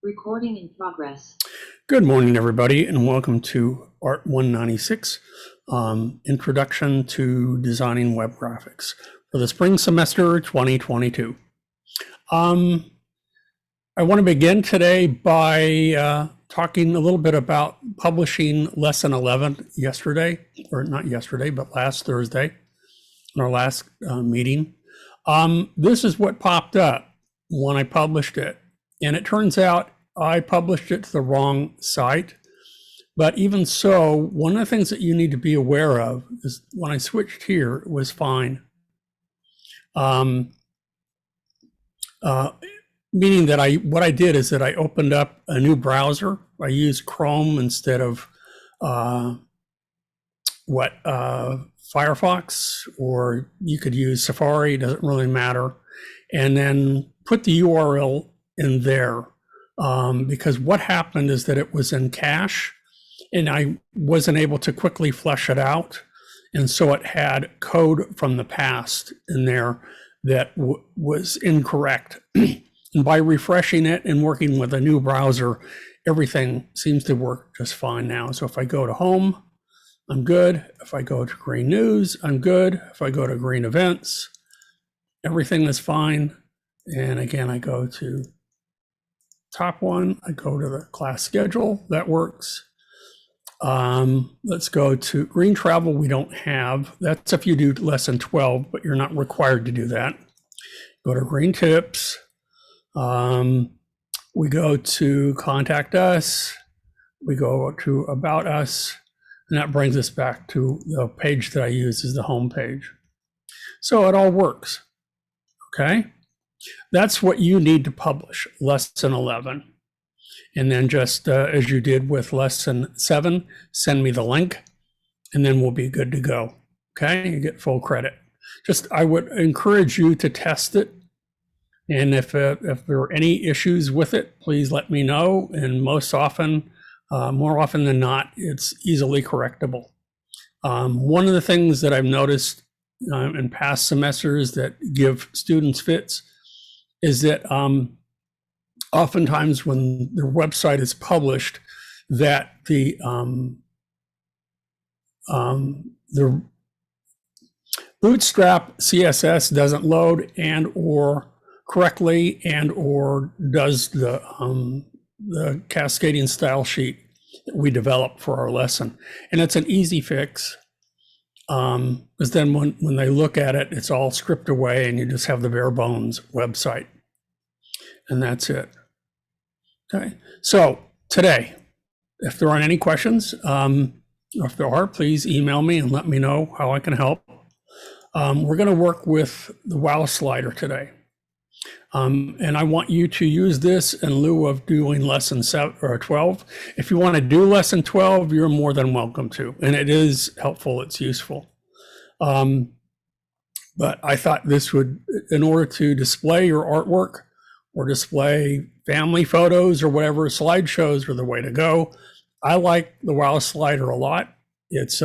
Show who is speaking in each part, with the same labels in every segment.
Speaker 1: Recording in progress.
Speaker 2: Good morning, everybody, and welcome to Art 196, Introduction to Designing Web Graphics for the spring semester 2022. I want to begin today by talking a little bit about publishing Lesson 11 yesterday, or not yesterday, but last Thursday, in our last meeting. This is what popped up when I published it, and it turns out I published it to the wrong site. But even so, one of the things that you need to be aware of is when I switched here, it was fine. Meaning that what I did is that I opened up a new browser. I used Chrome instead of Firefox, or you could use Safari, doesn't really matter. And then put the URL in there. Because what happened is that it was in cache and I wasn't able to quickly flesh it out. And so it had code from the past in there that was incorrect. And by refreshing it and working with a new browser, everything seems to work just fine now. So if I go to home, I'm good. If I go to Green News, I'm good. If I go to Green Events, everything is fine. And again, I go to top one, I go to the class schedule, that works. Let's go to Green Travel, we don't have. That's if you do lesson 12, but you're not required to do that. Go to Green Tips. We go to Contact Us. We go to About Us. And that brings us back to the page that I use as the home page. So it all works, okay? That's what you need to publish, lesson 11. And then just as you did with lesson 7, send me the link and then we'll be good to go. Okay, you get full credit. I would encourage you to test it. And if there are any issues with it, please let me know. And most often, more often than not, it's easily correctable. One of the things that I've noticed in past semesters that give students fits is that oftentimes when their website is published, that the Bootstrap CSS doesn't load and or correctly and or does the cascading style sheet that we developed for our lesson. And it's an easy fix. Because then when they look at it, it's all stripped away and you just have the bare bones website. And that's it. Okay, so today, if there aren't any questions, or if there are, please email me and let me know how I can help. We're going to work with the WOWSlider today. And I want you to use this in lieu of doing lesson 12. If you want to do lesson 12, you're more than welcome to, and it is helpful, it's useful. But I thought this would, in order to display your artwork or display family photos or whatever, slideshows are the way to go. I like the WOWSlider a lot. It's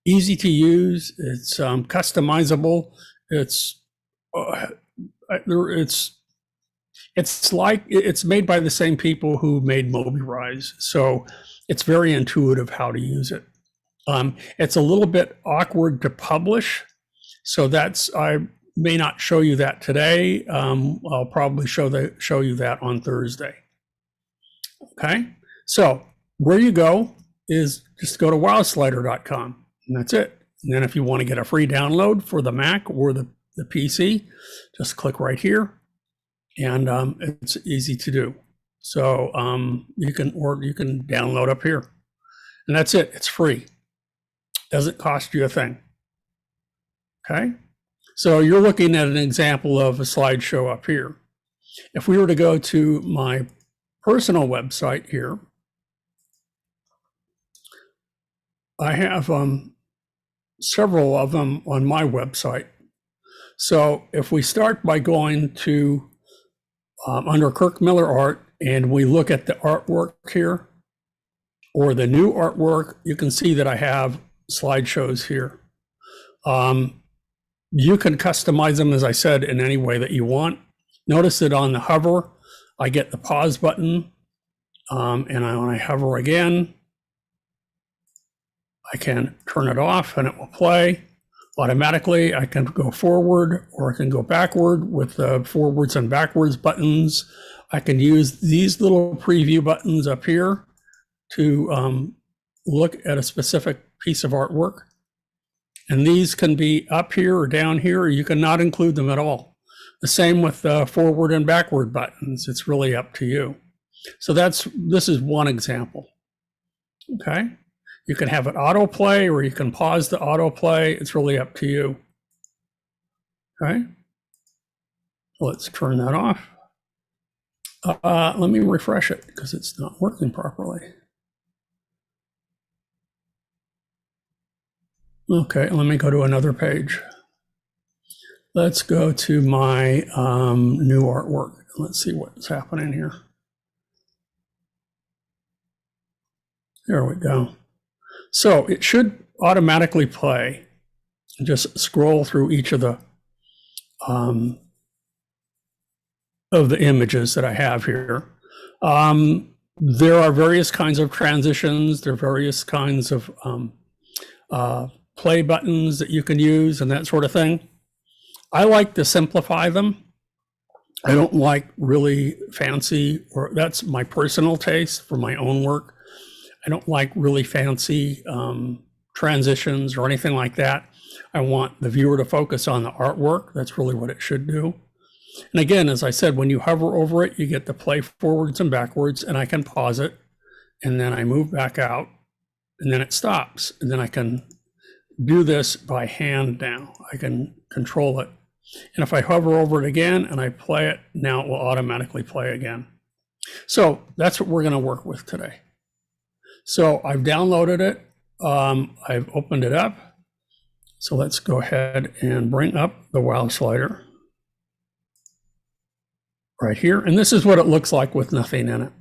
Speaker 2: easy to use, it's customizable, it's made by the same people who made MobiRise, so it's very intuitive how to use it. It's a little bit awkward to publish, so I may not show you that today. I'll probably show you that on Thursday. Okay, so where you go is just go to wowslider.com, and that's it. And then if you want to get a free download for the Mac or the PC, just click right here, and it's easy to do. So you can download up here, and that's it. It's free. Doesn't cost you a thing. Okay, so you're looking at an example of a slideshow up here. If we were to go to my personal website here, I have several of them on my website. So if we start by going to under Kirk Miller Art and we look at the artwork here or the new artwork, you can see that I have slideshows here. You can customize them, as I said, in any way that you want. Notice that on the hover, I get the pause button, and when I hover again, I can turn it off and it will play automatically. I can go forward or I can go backward with the forwards and backwards buttons. I can use these little preview buttons up here to look at a specific piece of artwork. And these can be up here or down here, or you can not include them at all. The same with the forward and backward buttons. It's really up to you. So this is one example. Okay. You can have it autoplay or you can pause the autoplay. It's really up to you. Okay. Let's turn that off. Let me refresh it because it's not working properly. Okay, let me go to another page. Let's go to my new artwork. Let's see what's happening here. There we go. So it should automatically play. Just scroll through each of the images that I have here. There are various kinds of transitions. There are various kinds of play buttons that you can use and that sort of thing. I like to simplify them. I don't like really fancy, or that's my personal taste for my own work. I don't like really fancy transitions or anything like that. I want the viewer to focus on the artwork. That's really what it should do. And again, as I said, when you hover over it, you get to play forwards and backwards, and I can pause it, and then I move back out, and then it stops. And then I can do this by hand now. I can control it. And if I hover over it again and I play it, now it will automatically play again. So that's what we're going to work with today. So I've downloaded it. I've opened it up. So let's go ahead and bring up the WOWSlider right here. And this is what it looks like with nothing in it.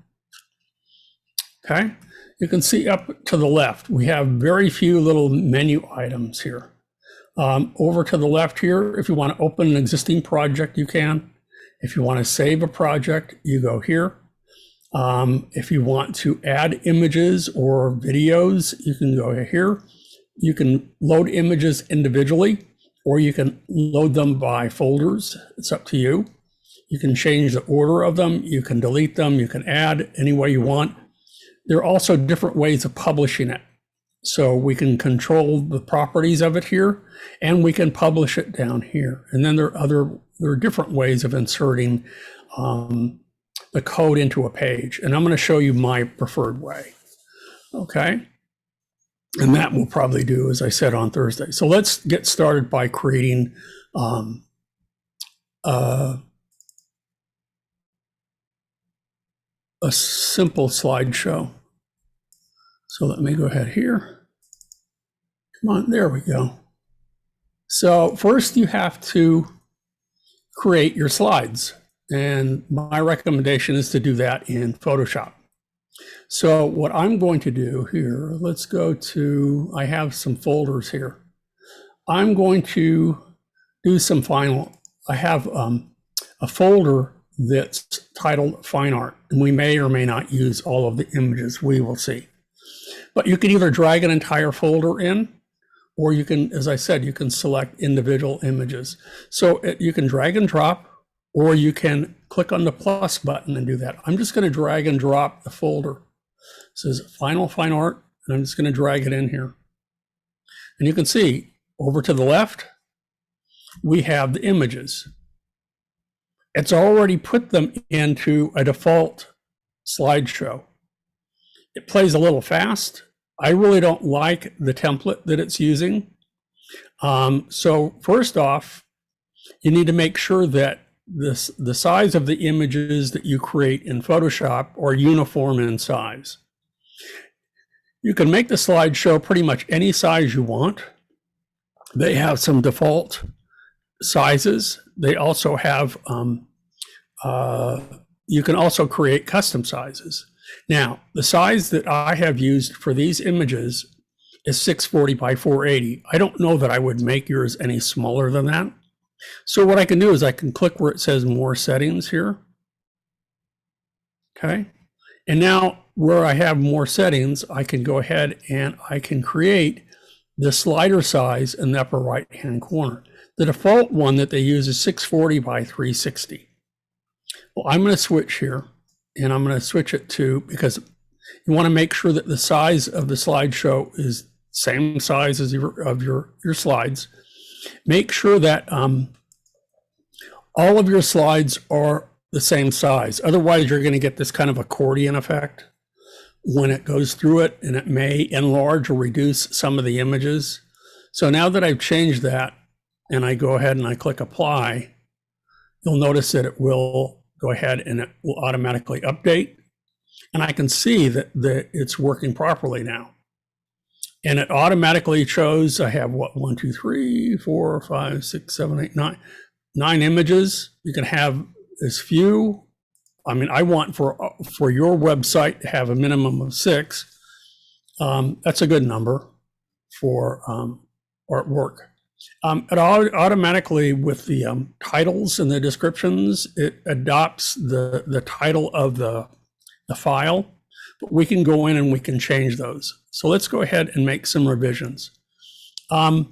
Speaker 2: Okay. You can see up to the left, we have very few little menu items here. Over to the left here, if you want to open an existing project, you can. If you want to save a project, you go here. If you want to add images or videos, you can go here. You can load images individually, or you can load them by folders. It's up to you. You can change the order of them. You can delete them. You can add any way you want. There are also different ways of publishing it. So we can control the properties of it here, and we can publish it down here. And then there are different ways of inserting the code into a page. And I'm going to show you my preferred way. Okay. And that we'll probably do, as I said, on Thursday. So let's get started by creating a simple slideshow. So let me go ahead here. Come on, there we go. So first you have to create your slides. And my recommendation is to do that in Photoshop. So what I'm going to do here, let's go to, I have some folders here. I'm going to do some I have a folder that's titled Fine Art, and we may or may not use all of the images, we will see. But you can either drag an entire folder in, or you can, as I said, you can select individual images. So you can drag and drop, or you can click on the plus button and do that. I'm just going to drag and drop the folder. It says Final Fine Art, and I'm just going to drag it in here. And you can see over to the left, we have the images. It's already put them into a default slideshow. It plays a little fast. I really don't like the template that it's using. So first off, you need to make sure that the size of the images that you create in Photoshop are uniform in size. You can make the slideshow pretty much any size you want. They have some default sizes. They also have, you can also create custom sizes. Now, the size that I have used for these images is 640 by 480. I don't know that I would make yours any smaller than that. So what I can do is I can click where it says more settings here. Okay. And now where I have more settings, I can go ahead and I can create the slider size in the upper right-hand corner. The default one that they use is 640 by 360. Well, I'm going to switch here, and I'm going to switch it to, because you want to make sure that the size of the slideshow is same size as your slides. Make sure that all of your slides are the same size. Otherwise, you're going to get this kind of accordion effect when it goes through it, and it may enlarge or reduce some of the images. So now that I've changed that, and I go ahead and I click apply, you'll notice that it will go ahead and it will automatically update. And I can see that it's working properly now. And it automatically shows, I have what, 1, 2, 3, 4, 5, 6, 7, 8, 9 images. You can have as few. I mean, I want for your website to have a minimum of 6. That's a good number for artwork. It automatically, with the titles and the descriptions, it adopts the title of the file, but we can go in and we can change those. So let's go ahead and make some revisions. Up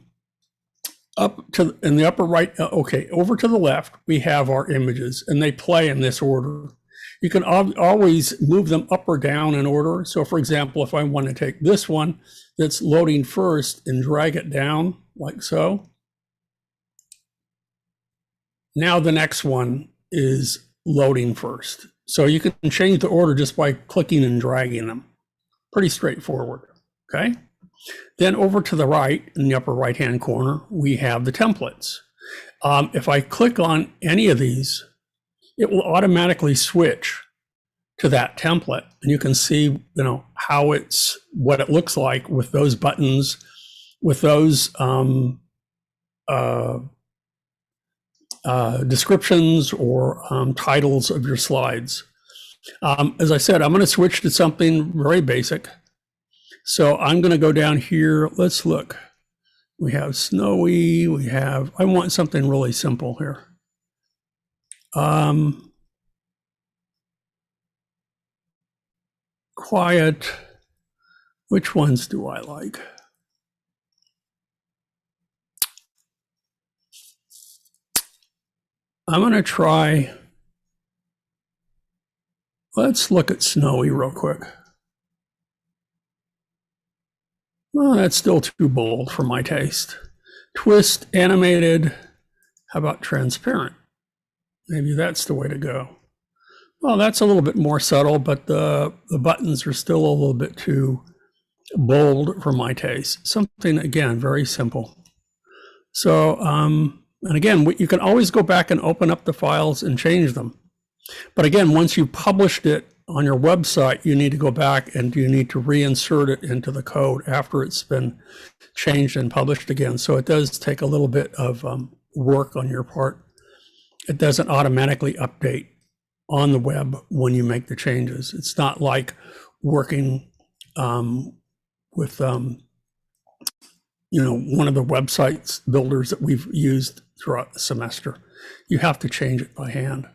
Speaker 2: to in the upper right, okay, over to the left, we have our images, and they play in this order. You can always move them up or down in order. So for example, if I want to take this one that's loading first and drag it down like so, now the next one is loading first. So you can change the order just by clicking and dragging them. Pretty straightforward, okay? Then over to the right, in the upper right-hand corner, we have the templates. If I click on any of these, it will automatically switch to that template. And you can see, how what it looks like with those buttons, with those descriptions or titles of your slides. As I said, I'm going to switch to something very basic. So I'm going to go down here. Let's look. We have snowy. I want something really simple here. Quiet. Which ones do I like? I'm going to try. Let's look at snowy real quick. Well, that's still too bold for my taste. Twist, animated. How about transparent? Maybe that's the way to go. Well, that's a little bit more subtle, but the buttons are still a little bit too bold for my taste. Something, again, very simple. So, and again, you can always go back and open up the files and change them. But again, once you published it on your website, you need to go back and you need to reinsert it into the code after it's been changed and published again. So it does take a little bit of work on your part. It doesn't automatically update on the web when you make the changes. It's not like working with one of the websites builders that we've used throughout the semester. You have to change it by hand.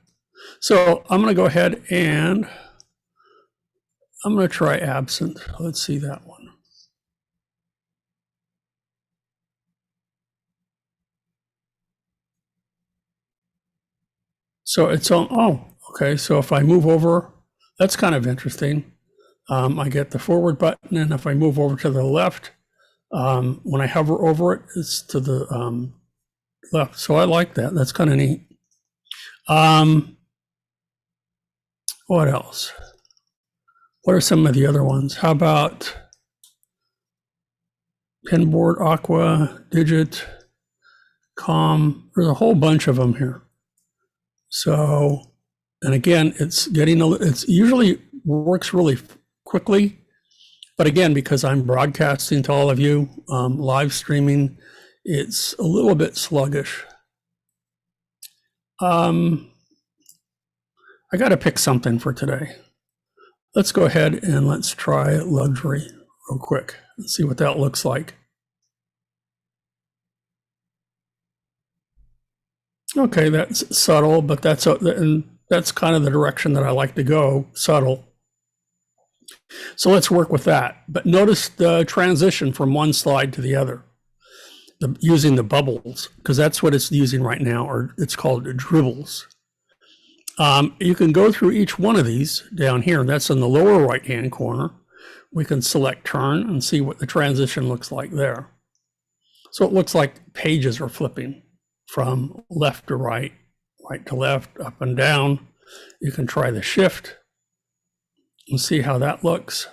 Speaker 2: So I'm going to go ahead and I'm going to try absent. Let's see that one. So it's on, okay. So if I move over, that's kind of interesting. I get the forward button, and if I move over to the left, when I hover over it, it's to the left. So I like that. That's kind of neat. What else? What are some of the other ones? How about Pinboard, Aqua, Digit, Com? There's a whole bunch of them here. So, and again, it's usually works really quickly. But again, because I'm broadcasting to all of you, live streaming, it's a little bit sluggish. I got to pick something for today. Let's go ahead and let's try luxury real quick and see what that looks like. Okay, that's subtle, but that's that's kind of the direction that I like to go, subtle. So let's work with that. But notice the transition from one slide to the other, using the bubbles, because that's what it's using right now, or it's called dribbles. You can go through each one of these down here. That's in the lower right-hand corner. We can select turn and see what the transition looks like there. So it looks like pages are flipping from left to right, right to left, up and down. You can try the shift and see how that looks.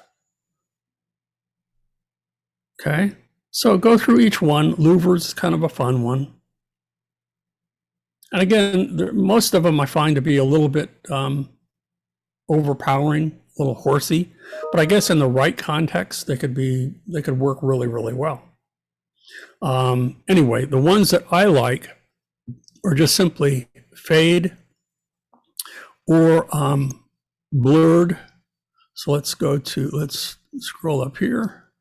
Speaker 2: Okay, so go through each one. Louvers is kind of a fun one. And again, most of them I find to be a little bit overpowering, a little horsey, but I guess in the right context, they could work really, really well. Anyway, the ones that I like are just simply fade or blurred. So let's scroll up here.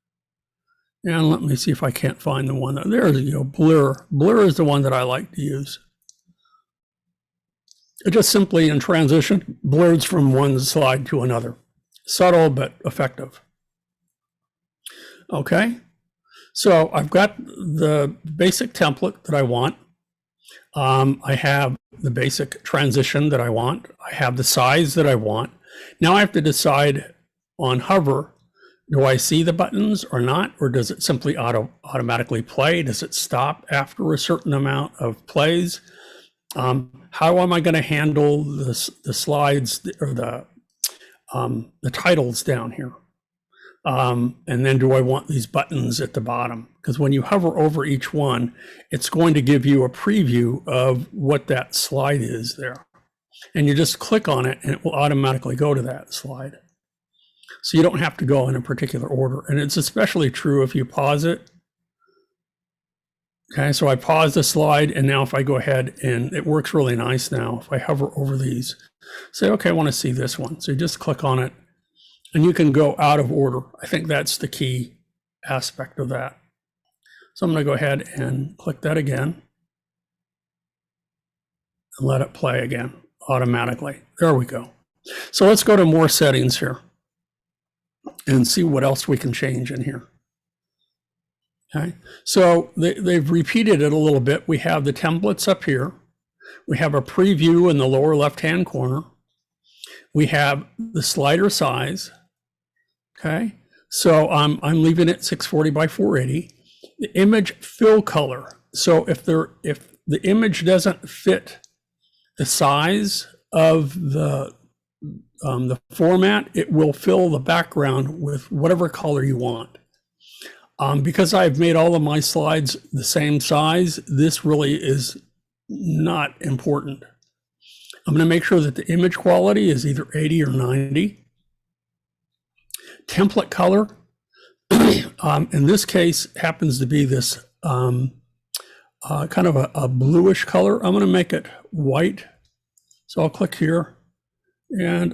Speaker 2: And let me see if I can't find the one. There you go, blur. Blur is the one that I like to use. It just simply in transition blurs from one slide to another. Subtle but effective. Okay, so I've got the basic template that I want. I have the basic transition that I want. I have the size that I want. Now I have to decide on hover, do I see the buttons or not? Or does it simply automatically play? Does it stop after a certain amount of plays? How am I going to handle the slides or the titles down here? And then do I want these buttons at the bottom? Because when you hover over each one, it's going to give you a preview of what that slide is there. And you just click on it and it will automatically go to that slide. So you don't have to go in a particular order. And it's especially true if you pause it. Okay, so I pause the slide, and now if I go ahead, and it works really nice now, if I hover over these, say, okay, I want to see this one. So you just click on it, and you can go out of order. I think that's the key aspect of that. So I'm going to go ahead and click that again, and let it play again automatically. There we go. So let's go to more settings here, and see what else we can change in here. Okay, so they've repeated it a little bit. We have the templates up here. We have a preview in the lower left-hand corner. We have the slider size. Okay, so I'm leaving it 640 by 480. The image fill color. So if the image doesn't fit the size of the format, it will fill the background with whatever color you want. Because I've made all of my slides the same size, this really is not important. I'm going to make sure that the image quality is either 80 or 90. Template color, in this case, happens to be this kind of a bluish color. I'm going to make it white. So I'll click here. And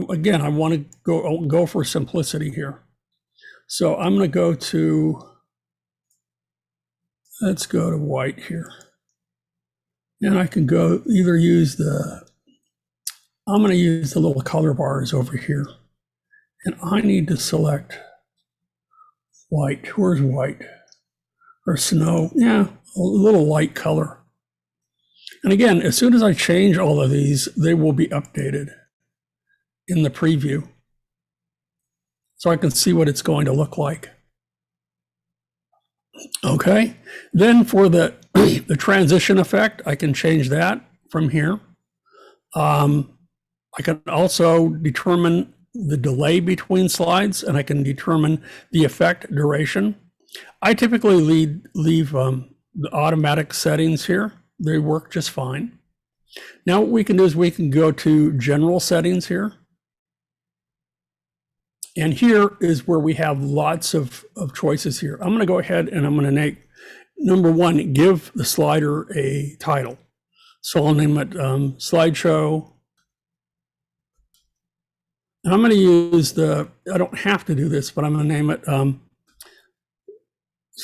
Speaker 2: again, I want to go for simplicity here. So I'm going to go to, let's go to white here. And I can go either use I'm going to use the little color bars over here. And I need to select white. Where's white? Or snow. Yeah, a little light color. And again, as soon as I change all of these, they will be updated in the preview. So I can see what it's going to look like. Okay, then for the transition effect, I can change that from here. I can also determine the delay between slides, and I can determine the effect duration. I typically leave the automatic settings here. They work just fine. Now what we can do is we can go to general settings here. And here is where we have lots of choices here. I'm going to go ahead and I'm going to make, number one, give the slider a title. So I'll name it slideshow. And I'm going to use I don't have to do this, but I'm going to name it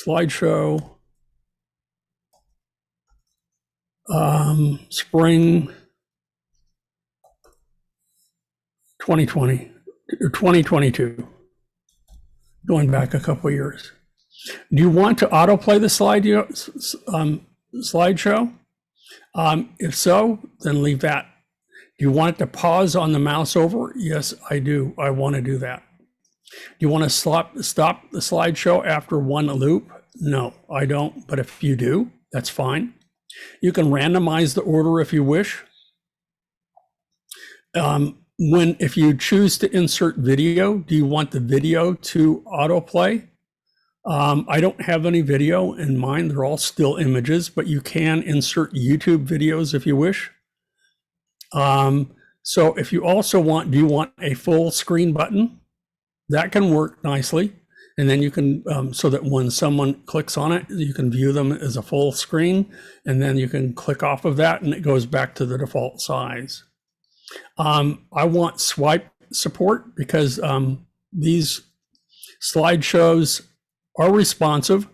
Speaker 2: slideshow spring 2020 or 2022, going back a couple of years. Do you want to autoplay the slideshow? If so, then leave that. Do you want it to pause on the mouse over? Yes, I do. I want to do that. Do you want to stop the slideshow after one loop? No, I don't. But if you do, that's fine. You can randomize the order if you wish. If you choose to insert video, do you want the video to autoplay? I don't have any video in mind. They're all still images, but you can insert YouTube videos if you wish. So if you also want, do you want a full screen button? That can work nicely. And then you can, so that when someone clicks on it, you can view them as a full screen. And then you can click off of that and it goes back to the default size. I want swipe support because these slideshows are responsive.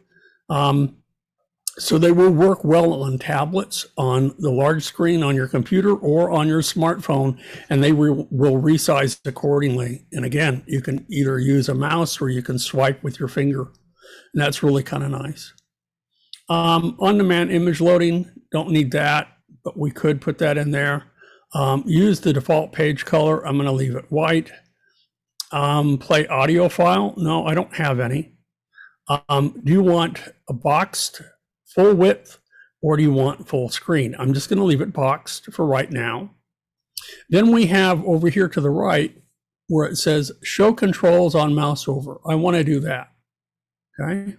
Speaker 2: So they will work well on tablets, on the large screen on your computer or on your smartphone, and they will resize accordingly. And again, you can either use a mouse or you can swipe with your finger. And that's really kind of nice. On-demand image loading, don't need that, but we could put that in there. Use the default page color. I'm going to leave it white. Play audio file. No, I don't have any. Do you want a boxed full width or do you want full screen? I'm just going to leave it boxed for right now. Then we have over here to the right where it says show controls on mouse over. I want to do that. Okay.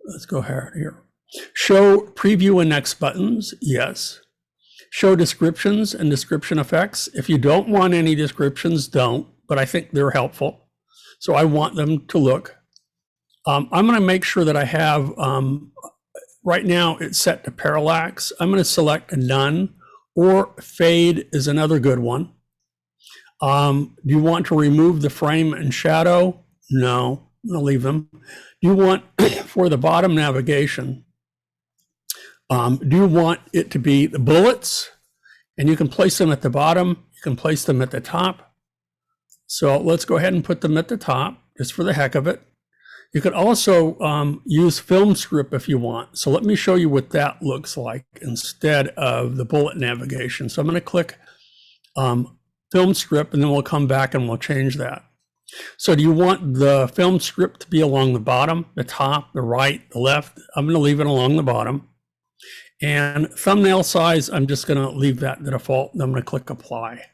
Speaker 2: Let's go ahead here. Show preview and next buttons. Yes. Show descriptions and description effects. If you don't want any descriptions, don't, but I think they're helpful. So I want them to look. I'm going to make sure that I have, right now it's set to parallax. I'm going to select a none, or fade is another good one. Do you want to remove the frame and shadow? No, I'm going to leave them. Do you want, for the bottom navigation, do you want it to be the bullets? And you can place them at the bottom, you can place them at the top. So let's go ahead and put them at the top, just for the heck of it. You could also use film strip if you want. So let me show you what that looks like instead of the bullet navigation. So I'm going to click film strip and then we'll come back and we'll change that. So do you want the film strip to be along the bottom, the top, the right, the left? I'm going to leave it along the bottom. And thumbnail size, I'm just going to leave that the default. And I'm going to click apply.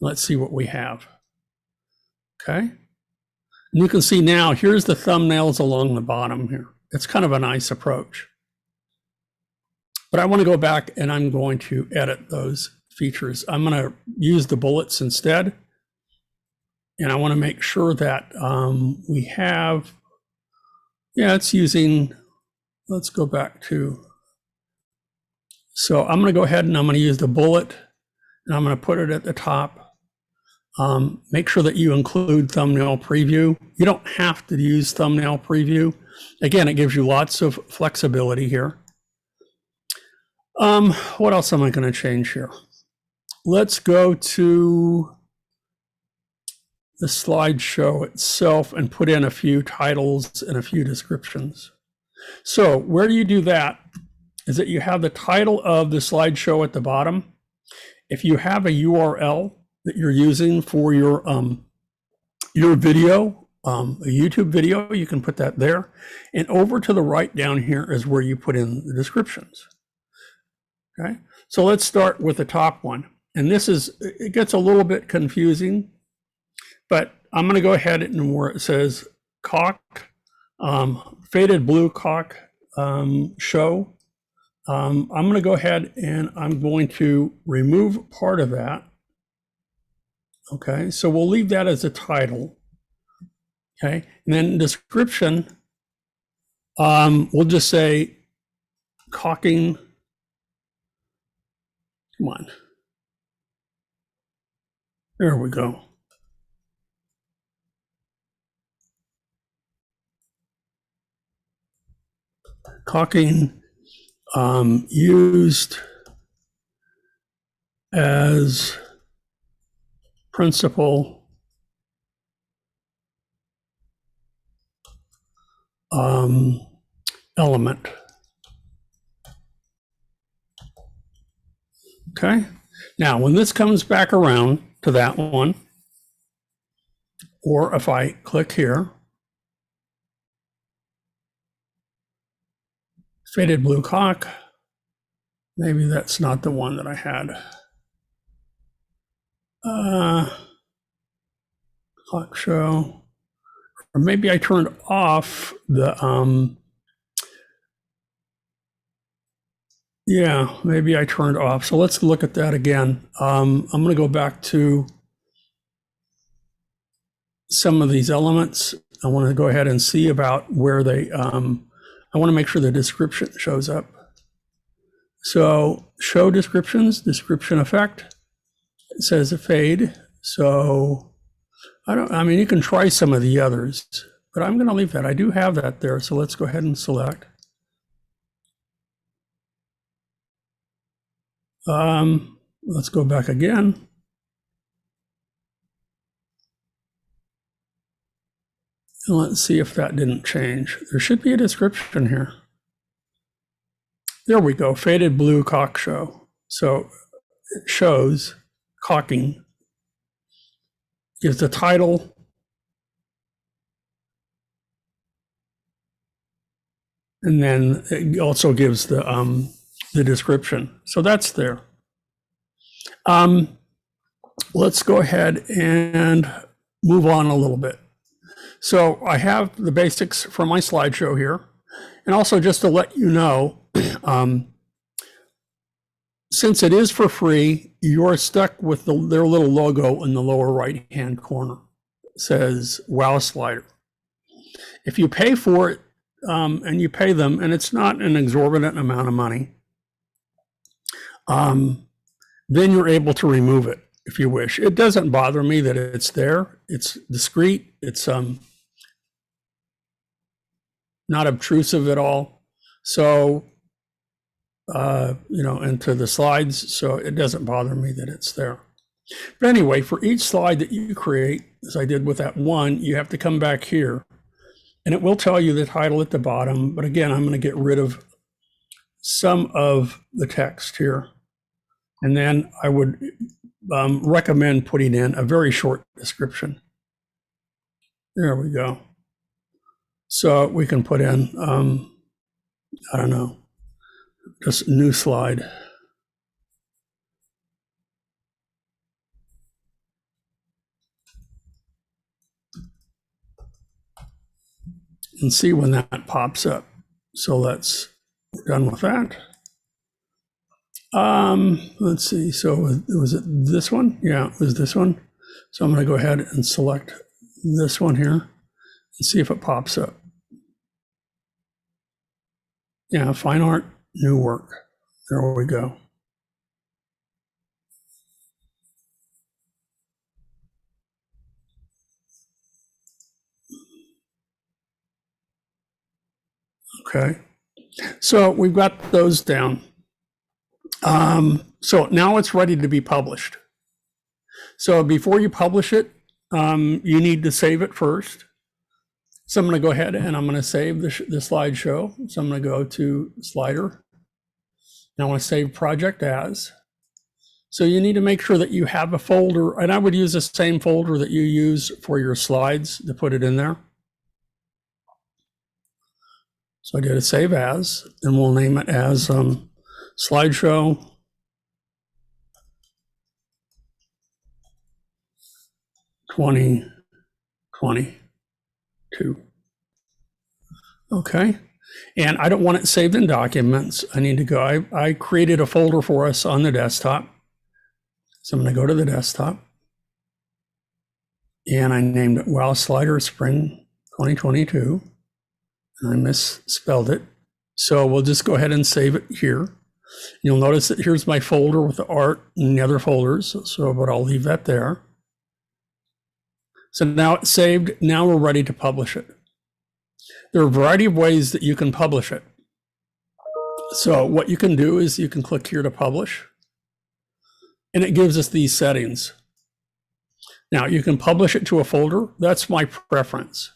Speaker 2: Let's see what we have. Okay. And you can see now, here's the thumbnails along the bottom here. It's kind of a nice approach. But I want to go back and I'm going to edit those features. I'm going to use the bullets instead. And I want to make sure that we have, yeah, it's using, let's go back to, so I'm going to go ahead and I'm going to use the bullet and I'm going to put it at the top. Make sure that you include thumbnail preview. You don't have to use thumbnail preview. Again, it gives you lots of flexibility here. What else am I going to change here? Let's go to the slideshow itself and put in a few titles and a few descriptions. So where do you do that is that you have the title of the slideshow at the bottom. If you have a URL that you're using for your video, a YouTube video, you can put that there. And over to the right down here is where you put in the descriptions. Okay, so let's start with the top one. And this is, it gets a little bit confusing, but I'm going to go ahead and where it says cock, faded blue cock show. I'm going to go ahead and I'm going to remove part of that. Okay, so we'll leave that as a title. Okay, and then description, we'll just say cocking. Come on. There we go. Cocking used as principal element. Okay. Now, when this comes back around to that one, or if I click here, faded blue cock, maybe that's not the one that I had. Clock show, or maybe I turned off the, yeah, maybe I turned off. So let's look at that again. I'm going to go back to some of these elements. I want to go ahead and see about where they, I want to make sure the description shows up. So show descriptions, description effect. It says a fade. So I mean, you can try some of the others, but I'm going to leave that. I do have that there. So let's go ahead and select. Let's go back again. And let's see if that didn't change. There should be a description here. There we go, faded blue cock show. So it shows cocking, gives the title, and then it also gives the description. So that's there. Let's go ahead and move on a little bit. So I have the basics for my slideshow here. And also just to let you know, since it is for free, you're stuck with their little logo in the lower right-hand corner. It says WOWSlider. If you pay for it, and you pay them, and it's not an exorbitant amount of money, then you're able to remove it if you wish. It doesn't bother me that it's there. It's discreet. It's not obtrusive at all. So, into the slides. So it doesn't bother me that it's there. But anyway, for each slide that you create, as I did with that one, you have to come back here and it will tell you the title at the bottom. But again, I'm going to get rid of some of the text here. And then I would recommend putting in a very short description. There we go. So we can put in, I don't know, just new slide. And see when that pops up. So we're done with that. Let's see. So was it this one? Yeah, it was this one. So I'm going to go ahead and select this one here and see if it pops up. Yeah, fine art, new work. There we go. Okay. So we've got those down. So now it's ready to be published. So before you publish it, you need to save it first. So I'm going to go ahead and I'm going to save the slideshow. So I'm going to go to Slider. And I want to save project as. So you need to make sure that you have a folder, and I would use the same folder that you use for your slides to put it in there. So I did a save as, and we'll name it as slideshow 2022. Okay. And I don't want it saved in documents. I need to go, I created a folder for us on the desktop. So I'm going to go to the desktop. And I named it WOWSlider Spring 2022. And I misspelled it. So we'll just go ahead and save it here. You'll notice that here's my folder with the art and the other folders. But I'll leave that there. So now it's saved. Now we're ready to publish it. There are a variety of ways that you can publish it. So what you can do is you can click here to publish. And it gives us these settings. Now you can publish it to a folder. That's my preference.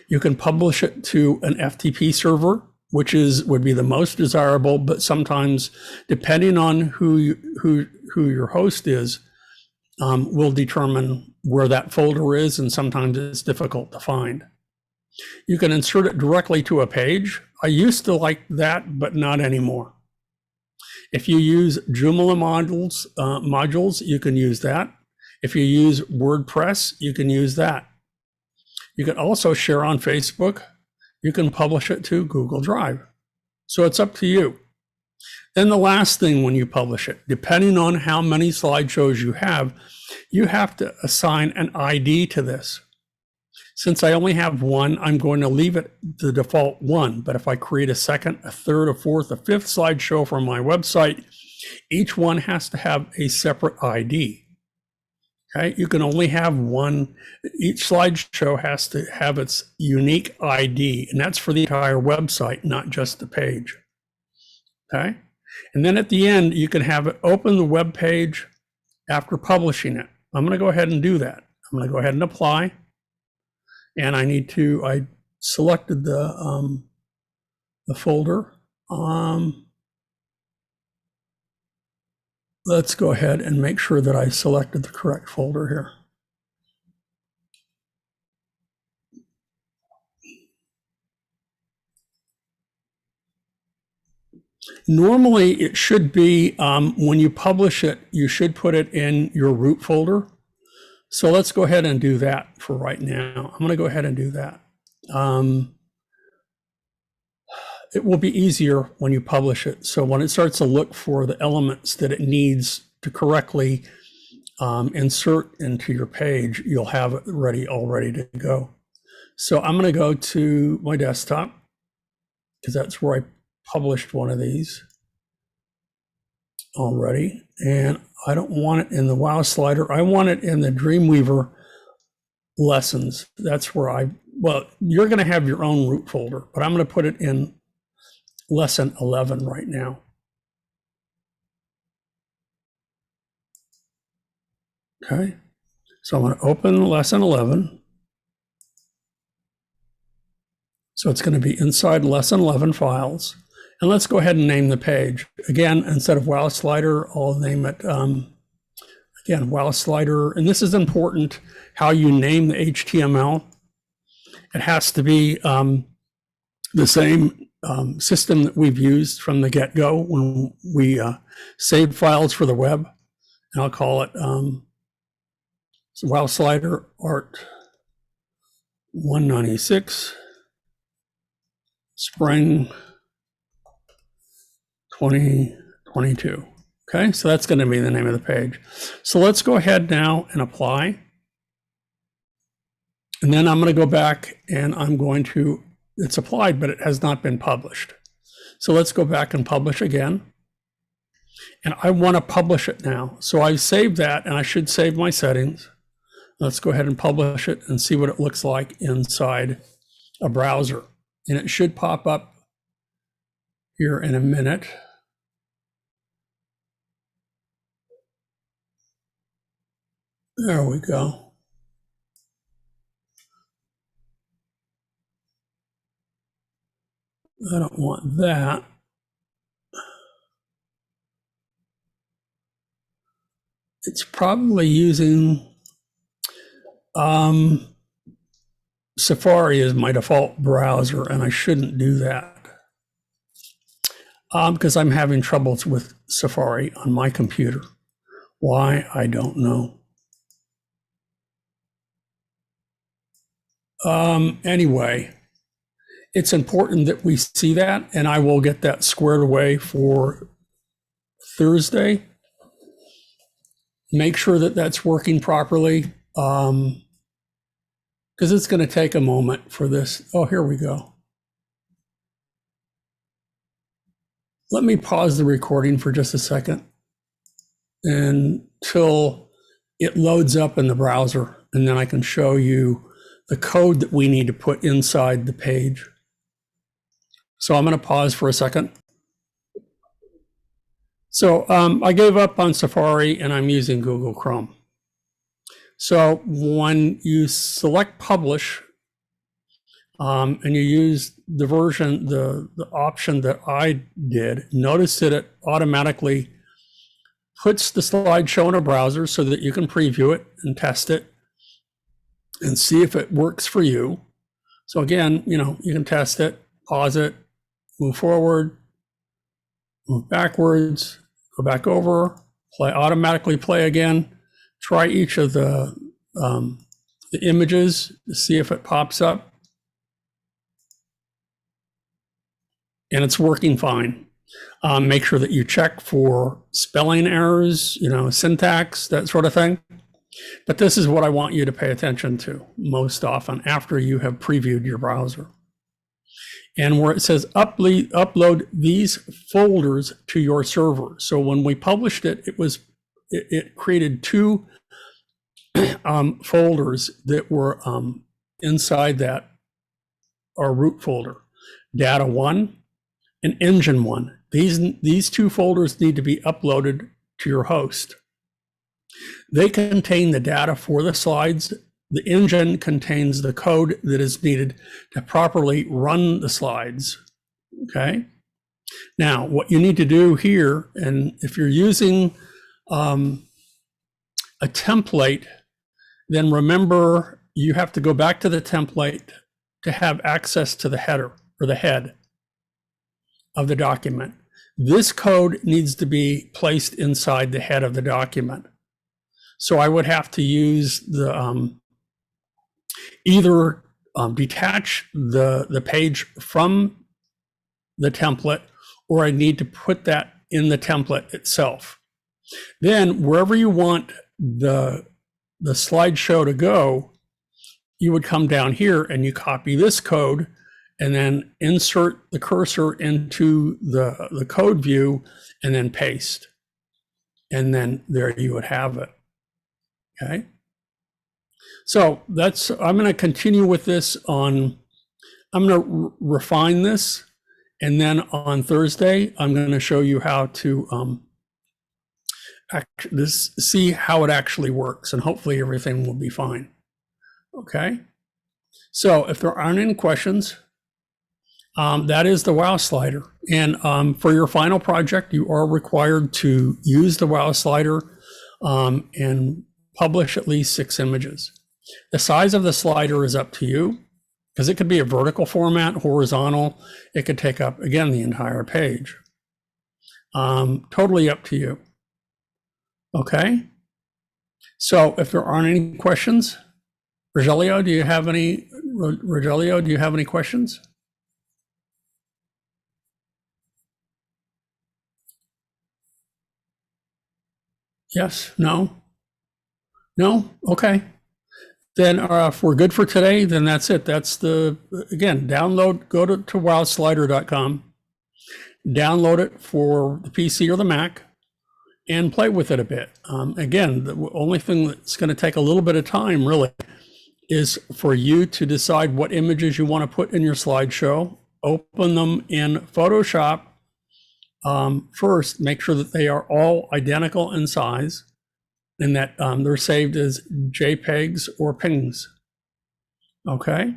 Speaker 2: You can publish it to an FTP server, which would be the most desirable, but sometimes depending on who your host is, will determine where that folder is, and sometimes it's difficult to find. You can insert it directly to a page. I used to like that, but not anymore. If you use Joomla modules, you can use that. If you use WordPress, you can use that. You can also share on Facebook. You can publish it to Google Drive. So it's up to you. Then the last thing when you publish it, depending on how many slideshows you have to assign an ID to this. Since I only have one, I'm going to leave it the default one. But if I create a second, a third, a fourth, a fifth slideshow for my website, each one has to have a separate ID. Okay, you can only have one. Each slideshow has to have its unique ID, and that's for the entire website, not just the page. Okay, and then at the end, you can have it open the web page after publishing it. I'm going to go ahead and do that. I'm going to go ahead and apply. And I selected the folder. Let's go ahead and make sure that I selected the correct folder here. Normally, it should be, when you publish it, you should put it in your root folder. So let's go ahead and do that for right now. I'm going to go ahead and do that. It will be easier when you publish it. So when it starts to look for the elements that it needs to correctly insert into your page, you'll have it all ready to go. So I'm going to go to my desktop because that's where I published one of these already. And I don't want it in the WOWSlider. I want it in the Dreamweaver lessons. That's where well, you're going to have your own root folder, but I'm going to put it in lesson 11 right now. Okay. So I'm going to open lesson 11. So it's going to be inside lesson 11 files. And let's go ahead and name the page. Again, instead of WOWSlider, I'll name it, again, WOWSlider. And this is important, how you name the HTML. It has to be the same system that we've used from the get-go when we save files for the web. And I'll call it WOWSlider Art 196 Spring 2022. Okay, so that's going to be the name of the page. So let's go ahead now and apply. And then I'm going to go back and it's applied, but it has not been published. So let's go back and publish again. And I want to publish it now. So I've saved that, and I should save my settings. Let's go ahead and publish it and see what it looks like inside a browser. And it should pop up here in a minute. There we go. I don't want that. It's probably using Safari as my default browser, and I shouldn't do that because I'm having troubles with Safari on my computer. Why, I don't know. Anyway, it's important that we see that, and I will get that squared away for Thursday. Make sure that that's working properly, because it's going to take a moment for this. Oh, here we go. Let me pause the recording for just a second until it loads up in the browser, and then I can show you the code that we need to put inside the page. So I'm going to pause for a second. So I gave up on Safari and I'm using Google Chrome. So when you select publish, and you use the version, the option that I did, notice that it automatically puts the slideshow in a browser so that you can preview it and test it and see if it works for you. So again, you can test it, pause it, move forward, move backwards, go back over, automatically play again. Try each of the images to see if it pops up. And it's working fine. Make sure that you check for spelling errors, syntax, that sort of thing. But this is what I want you to pay attention to most often after you have previewed your browser. And where it says upload these folders to your server. So when we published it, it created two folders that were inside that, our root folder, data 1 and engine 1. These two folders need to be uploaded to your host. They contain the data for the slides. The engine contains the code that is needed to properly run the slides. Okay. Now, what you need to do here, and if you're using a template, then remember you have to go back to the template to have access to the header or the head of the document. This code needs to be placed inside the head of the document. So I would have to use the either detach the page from the template, or I need to put that in the template itself. Then wherever you want the slideshow to go, you would come down here and you copy this code and then insert the cursor into the code view and then paste. And then there you would have it. Okay. So I'm going to continue with this I'm going to refine this. And then on Thursday, I'm going to show you how to see how it actually works, and hopefully everything will be fine. Okay. So if there aren't any questions, that is the WOWSlider. And for your final project, you are required to use the WOWSlider and publish at least 6 images. The size of the slider is up to you, because it could be a vertical format, horizontal. It could take up, again, the entire page. Totally up to you. Okay. So if there aren't any questions, Rogelio, do you have any questions? Yes, no? No? Okay. Then if we're good for today, then that's it. That's again, download, go to WOWSlider.com, download it for the PC or the Mac, and play with it a bit. Again, the only thing that's going to take a little bit of time really is for you to decide what images you want to put in your slideshow. Open them in Photoshop first, make sure that they are all identical in size, and that they're saved as JPEGs or PNGs. Okay.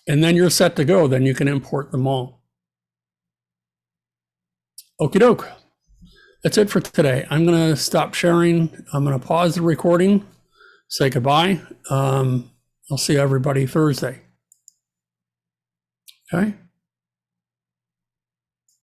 Speaker 2: And then you're set to go. Then you can import them all. Okie doke. That's it for today. I'm going to stop sharing. I'm going to pause the recording, say goodbye. I'll see everybody Thursday. Okay.